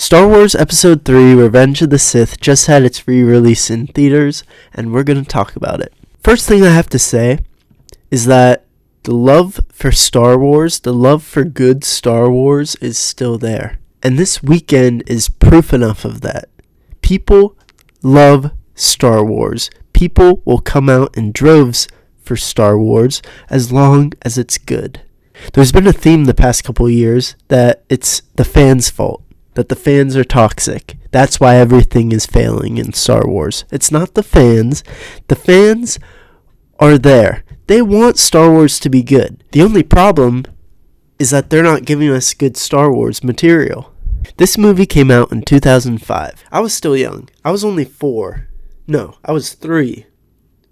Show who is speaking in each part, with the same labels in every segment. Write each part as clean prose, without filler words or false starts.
Speaker 1: Star Wars Episode 3 Revenge of the Sith just had its re-release in theaters, and we're going to talk about it. First thing I have to say is that the love for Star Wars, the love for good Star Wars is still there. And this weekend is proof enough of that. People love Star Wars. People will come out in droves for Star Wars as long as it's good. There's been a theme the past couple of years that it's the fans' fault, that the fans are toxic. That's why everything is failing in Star Wars. It's not the fans. The fans are there. They want Star Wars to be good. The only problem is that they're not giving us good Star Wars material. This movie came out in 2005. I was still young. I was only 4. No, I was 3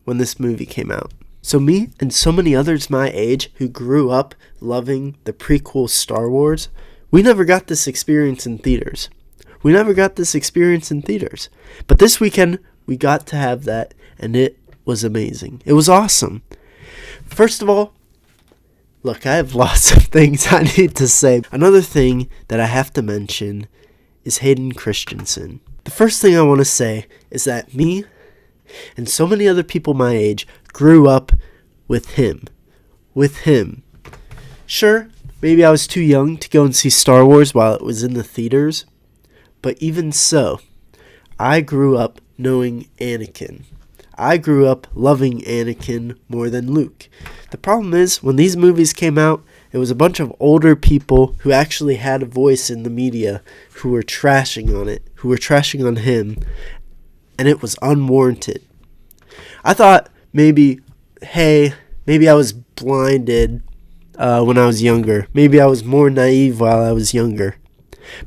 Speaker 1: when this movie came out. So me and so many others my age who grew up loving the prequel Star Wars, we never got this experience in theaters. But this weekend, we got to have that, and it was amazing. It was awesome. First of all, look, I have lots of things I need to say. Another thing that I have to mention is Hayden Christensen. The first thing I want to say is that me and so many other people my age grew up with him. Sure, maybe I was too young to go and see Star Wars while it was in the theaters, but even so, I grew up knowing Anakin. I grew up loving Anakin more than Luke. The problem is, when these movies came out, it was a bunch of older people who actually had a voice in the media who were trashing on it, who were trashing on him, and it was unwarranted. I thought maybe I was blinded when I was younger. Maybe I was more naive while I was younger.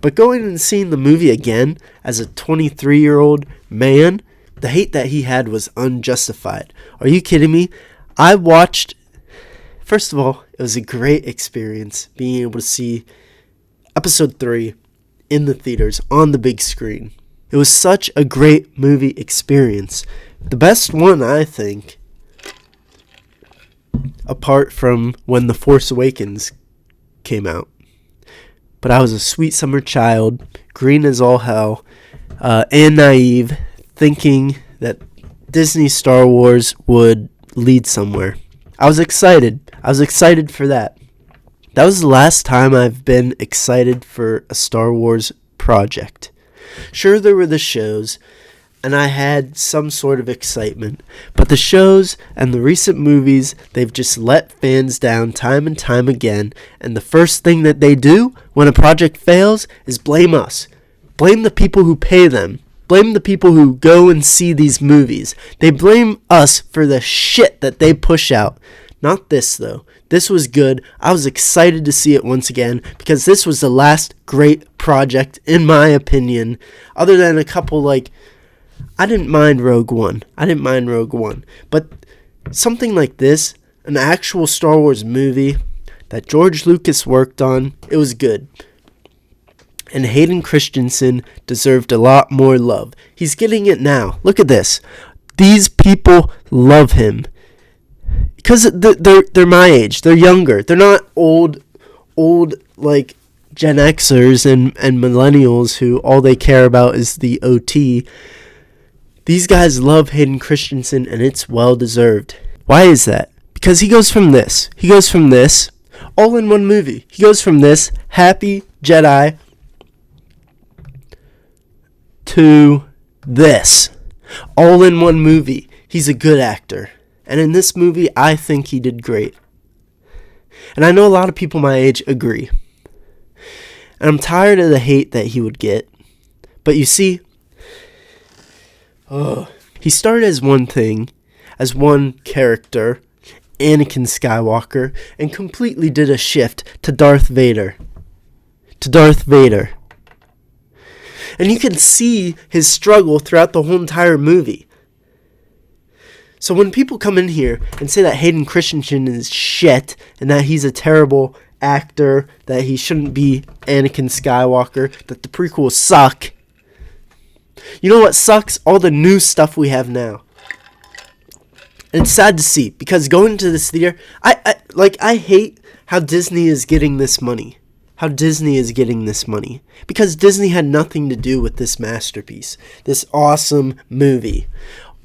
Speaker 1: But going and seeing the movie again as a 23-year-old man, the hate that he had was unjustified. Are you kidding me? First of all, it was a great experience being able to see Episode 3 in the theaters on the big screen. It was such a great movie experience. The best one, I think, apart from when The Force Awakens came out. But I was a sweet summer child, green as all hell, and naive, thinking that Disney Star Wars would lead somewhere. I was excited. For that. That was the last time I've been excited for a Star Wars project. Sure, there were the shows, and I had some sort of excitement, but the shows and the recent movies, they've just let fans down time and time again, and the first thing that they do when a project fails is blame us. Blame the people who pay them. Blame the people who go and see these movies. They blame us for the shit that they push out. Not this, though. This was good. I was excited to see it once again because this was the last great project, in my opinion, other than a couple, I didn't mind Rogue One. But something like this, an actual Star Wars movie that George Lucas worked on, it was good. And Hayden Christensen deserved a lot more love. He's getting it now. Look at this. These people love him. Because they're my age. They're younger. They're not old like Gen Xers and millennials who all they care about is the OT. These guys love Hayden Christensen, and it's well deserved. Why is that? Because he goes from this, all in one movie. He goes from this Happy Jedi to this, all in one movie. He's a good actor. And in this movie, I think he did great. And I know a lot of people my age agree. And I'm tired of the hate that he would get. But you see, he started as one thing, as one character, Anakin Skywalker, and completely did a shift to Darth Vader. And you can see his struggle throughout the whole entire movie. So when people come in here and say that Hayden Christensen is shit and that he's a terrible actor, that he shouldn't be Anakin Skywalker, that the prequels suck, you know what sucks? All the new stuff we have now. And it's sad to see, because going to this theater, I hate how Disney is getting this money. how Disney is getting this money. Because Disney had nothing to do with this masterpiece, this awesome movie.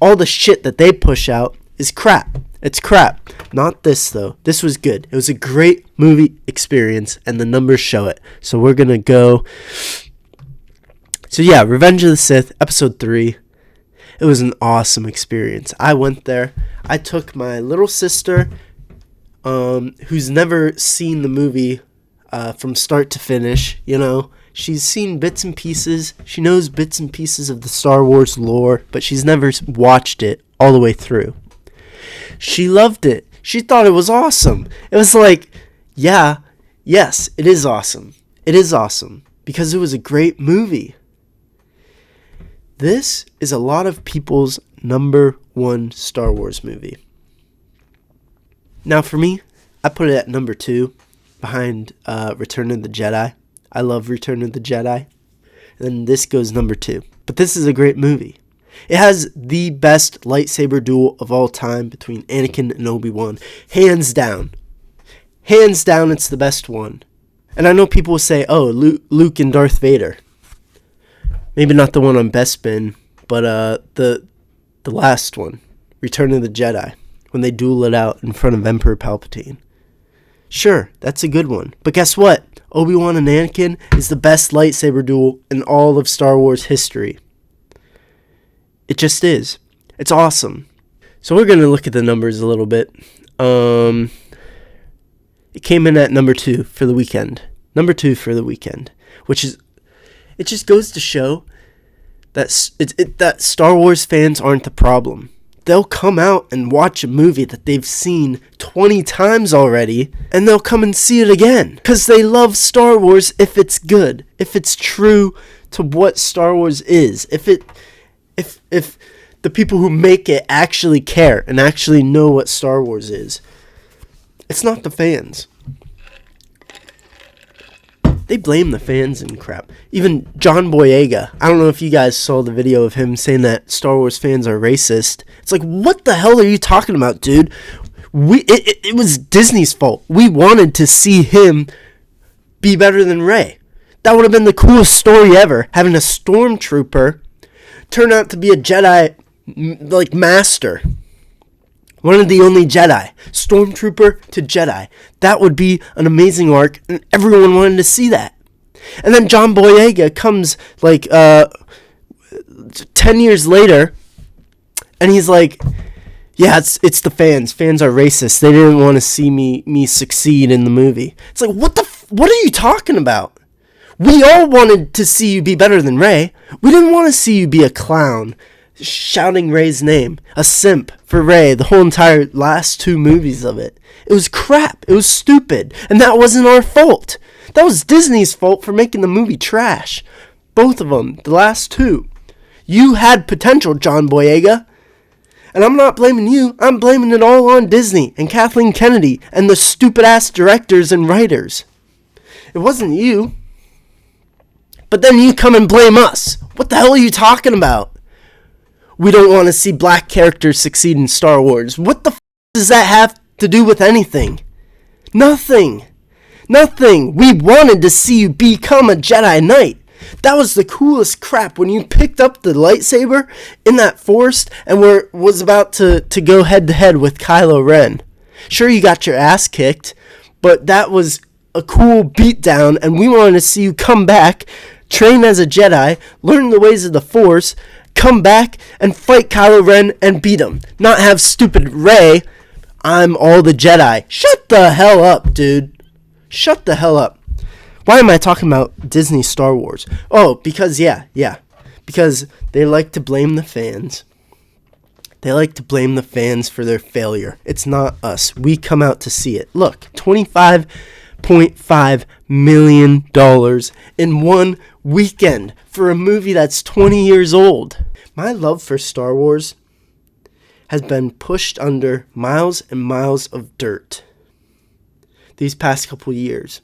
Speaker 1: All the shit that they push out is crap. It's crap. Not this, though. This was good. It was a great movie experience, and the numbers show it. So we're going to go. So yeah, Revenge of the Sith, Episode 3. It was an awesome experience. I went there. I took my little sister, who's never seen the movie from start to finish. You know, she's seen bits and pieces. She knows bits and pieces of the Star Wars lore, but she's never watched it all the way through. She loved it. She thought it was awesome. It was like, yes, it is awesome. It is awesome because it was a great movie. This is a lot of people's number one Star Wars movie. Now for me, I put it at number 2 behind Return of the Jedi. I love Return of the Jedi. And this goes number 2. But this is a great movie. It has the best lightsaber duel of all time between Anakin and Obi-Wan. Hands down. Hands down, it's the best one. And I know people will say, oh, Luke and Darth Vader. Maybe not the one on Bespin, but the last one, Return of the Jedi, when they duel it out in front of Emperor Palpatine. Sure, that's a good one. But guess what? Obi-Wan and Anakin is the best lightsaber duel in all of Star Wars history. It just is. It's awesome. So we're going to look at the numbers a little bit. It came in at number 2 for the weekend. Number 2 for the weekend, which is, it just goes to show that that Star Wars fans aren't the problem. They'll come out and watch a movie that they've seen 20 times already, and they'll come and see it again. Because they love Star Wars if it's good, if it's true to what Star Wars is, if the people who make it actually care and actually know what Star Wars is. It's not the fans. They blame the fans and crap. Even John Boyega. I don't know if you guys saw the video of him saying that Star Wars fans are racist. It's like, what the hell are you talking about, dude? It was Disney's fault. We wanted to see him be better than Rey. That would have been the coolest story ever. Having a stormtrooper turn out to be a Jedi, like, master. One of the only Jedi. Stormtrooper to Jedi. That would be an amazing arc, and everyone wanted to see that. And then John Boyega comes, like, 10 years later, and he's like, yeah, it's the fans. Fans are racist. They didn't want to see me succeed in the movie. It's like, what are you talking about? We all wanted to see you be better than Rey. We didn't want to see you be a clown, shouting Rey's name, a simp for Rey, the whole entire last 2 movies of it. It was crap. It was stupid. And that wasn't our fault. That was Disney's fault for making the movie trash. Both of them, the last 2. You had potential, John Boyega. And I'm not blaming you. I'm blaming it all on Disney and Kathleen Kennedy and the stupid-ass directors and writers. It wasn't you. But then you come and blame us. What the hell are you talking about? We don't want to see black characters succeed in Star Wars. What the does that have to do with anything? Nothing. We wanted to see you become a Jedi Knight. That was the coolest crap when you picked up the lightsaber in that forest and was about to go head to head with Kylo Ren. Sure, you got your ass kicked, but that was a cool beatdown, and we wanted to see you come back, train as a Jedi, learn the ways of the Force, come back and fight Kylo Ren and beat him. Not have stupid Rey, I'm all the Jedi. Shut the hell up, dude. Shut the hell up. Why am I talking about Disney Star Wars? Oh, because, because they like to blame the fans. They like to blame the fans for their failure. It's not us. We come out to see it. Look, $25.5 million in one weekend for a movie that's 20 years old. My love for Star Wars has been pushed under miles and miles of dirt these past couple years.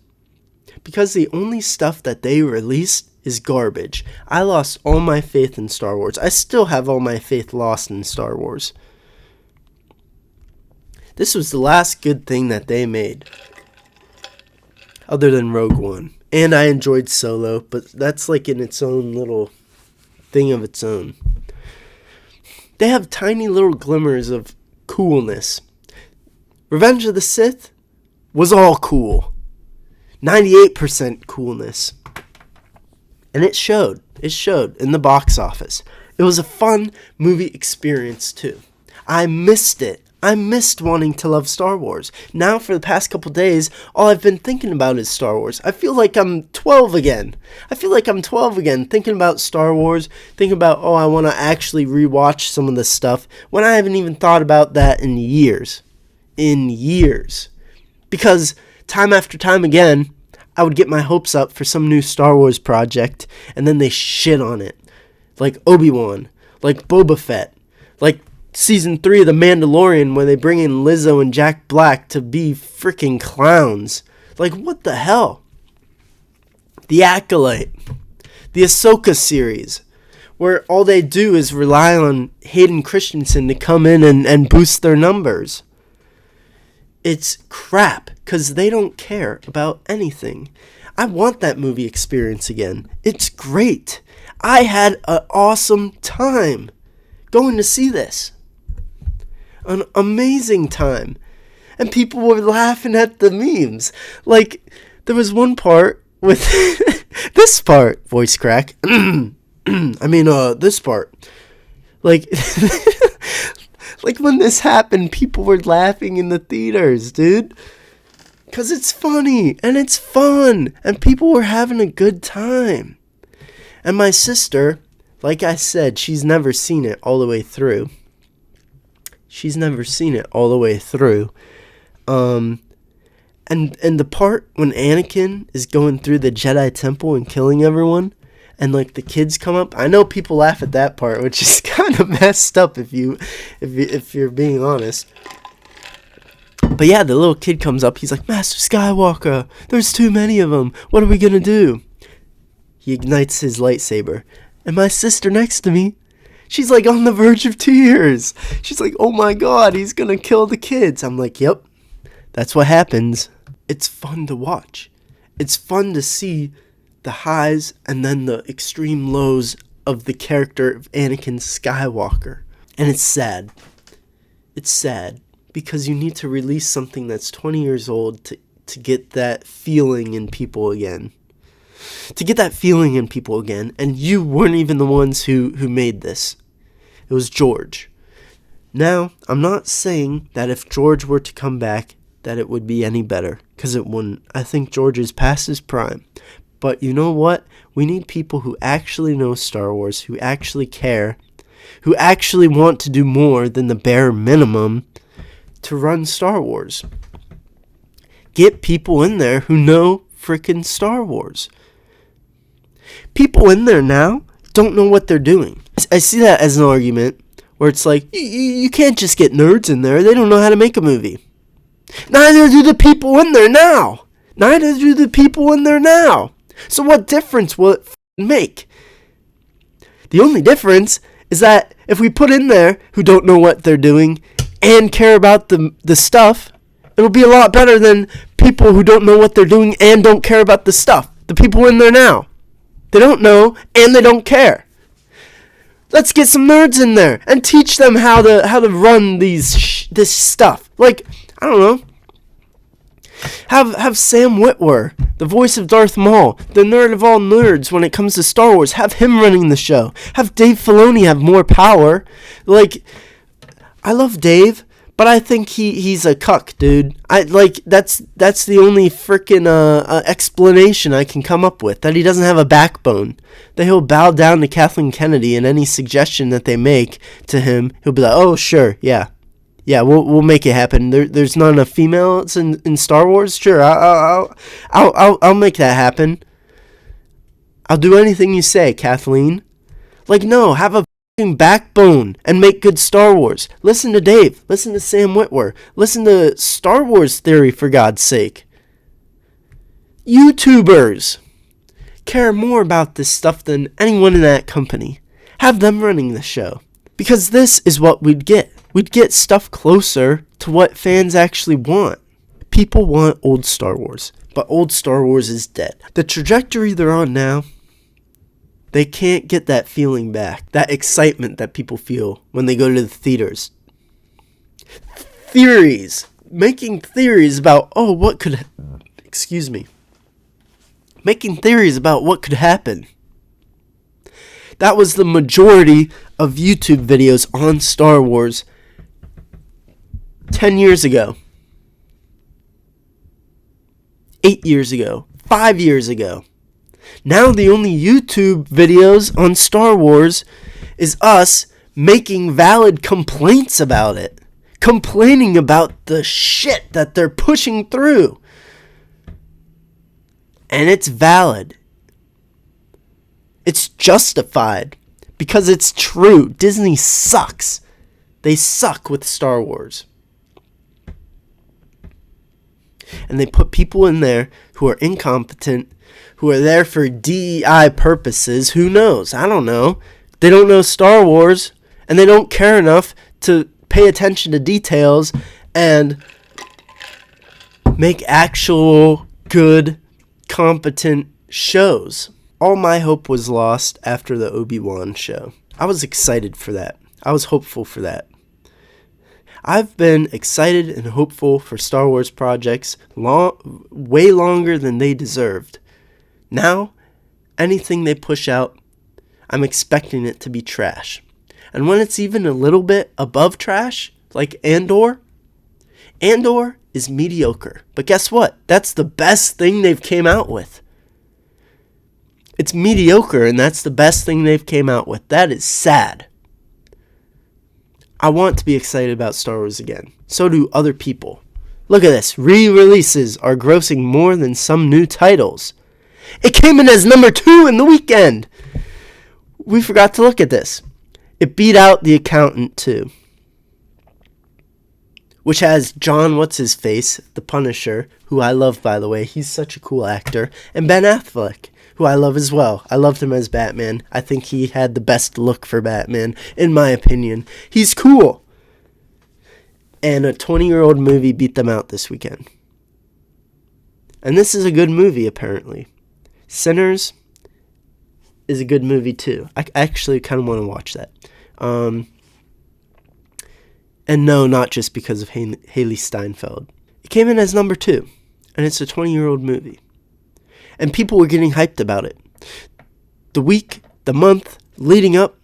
Speaker 1: Because the only stuff that they released is garbage. I lost all my faith in Star Wars. I still have all my faith lost in Star Wars. This was the last good thing that they made. Other than Rogue One. And I enjoyed Solo, but that's like in its own little thing of its own. They have tiny little glimmers of coolness. Revenge of the Sith was all cool. 98% coolness. And it showed. It showed in the box office. It was a fun movie experience too. I missed it. I missed wanting to love Star Wars. Now for the past couple days, all I've been thinking about is Star Wars. I feel like I'm 12 again. Thinking about Star Wars, thinking about, I want to actually rewatch some of this stuff, when I haven't even thought about that in years. Because time after time again, I would get my hopes up for some new Star Wars project, and then they shit on it. Like Obi-Wan, like Boba Fett, like Season 3 of The Mandalorian, where they bring in Lizzo and Jack Black to be freaking clowns. Like, what the hell? The Acolyte. The Ahsoka series, where all they do is rely on Hayden Christensen to come in and boost their numbers. It's crap, because they don't care about anything. I want that movie experience again. It's great. I had an awesome time going to see this. An amazing time. And people were laughing at the memes. Like, there was one part with this part, voice crack. This part. Like, like when this happened, people were laughing in the theaters, dude. Because it's funny, and it's fun, and people were having a good time. And my sister, like I said, she's never seen it all the way through. And the part when Anakin is going through the Jedi Temple and killing everyone, and like the kids come up. I know people laugh at that part, which is kind of messed up if you're being honest. But yeah, the little kid comes up. He's like, Master Skywalker, there's too many of them. What are we gonna do? He ignites his lightsaber, and my sister next to me, she's like on the verge of tears. She's like, oh my god, he's gonna kill the kids. I'm like, yep, that's what happens. It's fun to watch. It's fun to see the highs and then the extreme lows of the character of Anakin Skywalker. And it's sad. It's sad because you need to release something that's 20 years old to get that feeling in people again. And you weren't even the ones who made this. It was George. Now, I'm not saying that if George were to come back, that it would be any better, because it wouldn't. I think George is past his prime. But you know what? We need people who actually know Star Wars, who actually care, who actually want to do more than the bare minimum to run Star Wars. Get people in there who know frickin' Star Wars. People in there now don't know what they're doing. I see that as an argument where it's like, you can't just get nerds in there. They don't know how to make a movie. Neither do the people in there now. So what difference will it make? The only difference is that if we put in there who don't know what they're doing and care about the stuff, it'll be a lot better than people who don't know what they're doing and don't care about the stuff. The people in there now. They don't know and they don't care. Let's get some nerds in there and teach them how to run this stuff. Like, I don't know. Have Sam Witwer, the voice of Darth Maul, the nerd of all nerds when it comes to Star Wars. Have him running the show. Have Dave Filoni have more power. Like, I love Dave, but I think he's a cuck, dude. That's the only freaking explanation I can come up with. That he doesn't have a backbone. That he'll bow down to Kathleen Kennedy, and any suggestion that they make to him, he'll be like, oh sure, yeah. Yeah, we'll make it happen. There's not enough females in Star Wars. Sure, I'll make that happen. I'll do anything you say, Kathleen. Like, no, have a fucking backbone and make good Star Wars. Listen to Dave. Listen to Sam Witwer. Listen to Star Wars Theory, for God's sake. YouTubers care more about this stuff than anyone in that company. Have them running the show. Because this is what we'd get. We'd get stuff closer to what fans actually want. People want old Star Wars. But old Star Wars is dead. The trajectory they're on now, they can't get that feeling back. That excitement that people feel when they go to the theaters. Theories. Making theories about, Making theories about what could happen. That was the majority of YouTube videos on Star Wars 10 years ago. 8 years ago, 5 years ago. Now the only YouTube videos on Star Wars is us making valid complaints about it. Complaining about the shit that they're pushing through. And it's valid. It's justified. Because it's true. Disney sucks. They suck with Star Wars. And they put people in there who are incompetent, who are there for DEI purposes. Who knows? I don't know. They don't know Star Wars, and they don't care enough to pay attention to details and make actual good, competent shows. All my hope was lost after the Obi-Wan show. I was excited for that. I was hopeful for that. I've been excited and hopeful for Star Wars projects way longer than they deserved. Now, anything they push out, I'm expecting it to be trash. And when it's even a little bit above trash, like Andor is mediocre. But guess what? That's the best thing they've came out with. It's mediocre, and that's the best thing they've came out with. That is sad. I want to be excited about Star Wars again. So do other people. Look at this. Re-releases are grossing more than some new titles. It came in as number 2 in the weekend. We forgot to look at this. It beat out The Accountant 2. Which has John What's-His-Face, the Punisher, who I love, by the way. He's such a cool actor. And Ben Affleck, who I love as well. I loved him as Batman. I think he had the best look for Batman, in my opinion. He's cool. And a 20-year-old movie beat them out this weekend. And this is a good movie, apparently. Sinners is a good movie, too. I actually kind of want to watch that. And no, not just because of Haley Steinfeld. It came in as number 2. And it's a 20-year-old movie. And people were getting hyped about it. The month leading up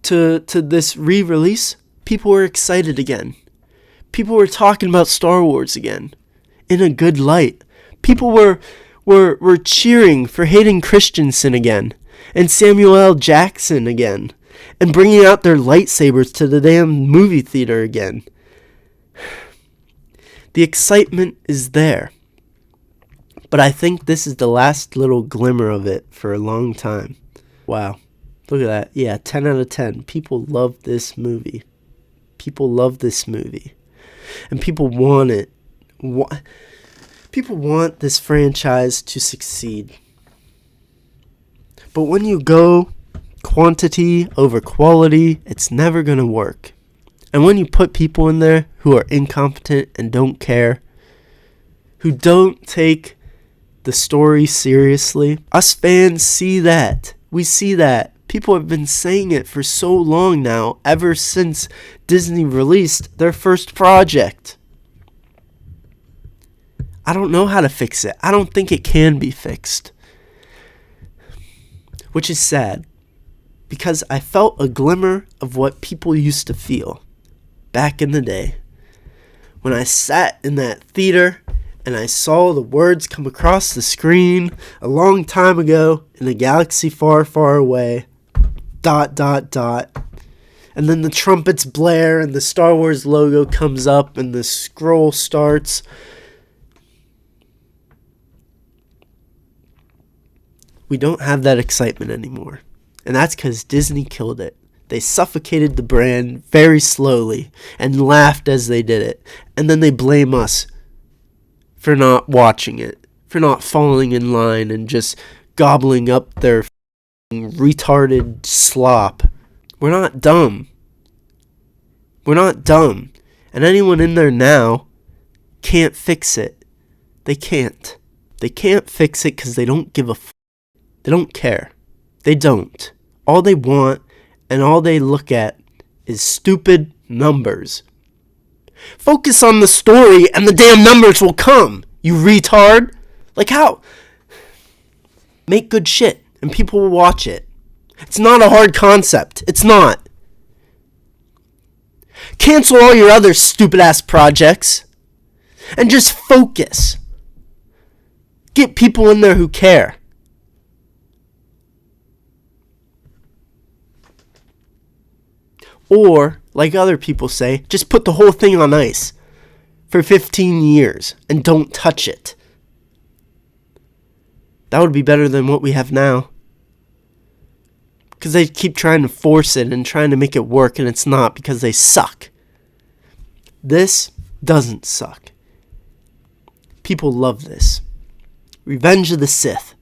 Speaker 1: to this re-release, people were excited again. People were talking about Star Wars again. In a good light. People were cheering for Hayden Christensen again. And Samuel L. Jackson again. And bringing out their lightsabers to the damn movie theater again. The excitement is there. But I think this is the last little glimmer of it for a long time. Wow. Look at that. Yeah, 10 out of 10. People love this movie. People love this movie. And people want it. People want this franchise to succeed. But when you go quantity over quality, it's never going to work. And when you put people in there who are incompetent and don't care, who don't take the story seriously, us fans see that. We see that. People have been saying it for so long now, ever since Disney released their first project. I don't know how to fix it. I don't think it can be fixed. Which is sad. Because I felt a glimmer of what people used to feel back in the day. When I sat in that theater and I saw the words come across the screen a long time ago in a galaxy far, far away. ... And then the trumpets blare and the Star Wars logo comes up and the scroll starts. We don't have that excitement anymore. And that's because Disney killed it. They suffocated the brand very slowly and laughed as they did it. And then they blame us for not watching it, for not falling in line and just gobbling up their retarded slop. We're not dumb. We're not dumb. And anyone in there now can't fix it. They can't. They can't fix it because they don't give a f. They don't care. They don't. All they want and all they look at is stupid numbers. Focus on the story and the damn numbers will come, you retard. Like how? Make good shit and people will watch it. It's not a hard concept. It's not. Cancel all your other stupid ass projects and just focus. Get people in there who care. Or, like other people say, just put the whole thing on ice for 15 years and don't touch it. That would be better than what we have now. Because they keep trying to force it and trying to make it work, and it's not because they suck. This doesn't suck. People love this. Revenge of the Sith.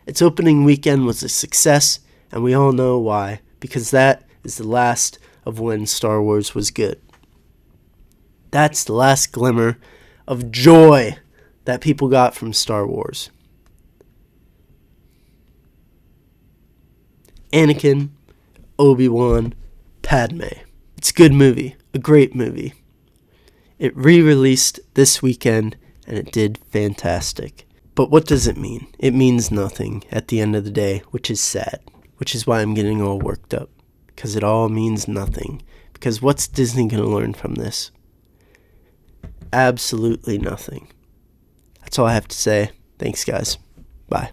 Speaker 1: Its opening weekend was a success, and we all know why. Because that is the last of when Star Wars was good. That's the last glimmer of joy that people got from Star Wars. Anakin, Obi-Wan, Padme. It's a good movie, a great movie. It re-released this weekend, and it did fantastic. But what does it mean? It means nothing at the end of the day, which is sad. Which is why I'm getting all worked up. Because it all means nothing. Because what's Disney going to learn from this? Absolutely nothing. That's all I have to say. Thanks, guys. Bye.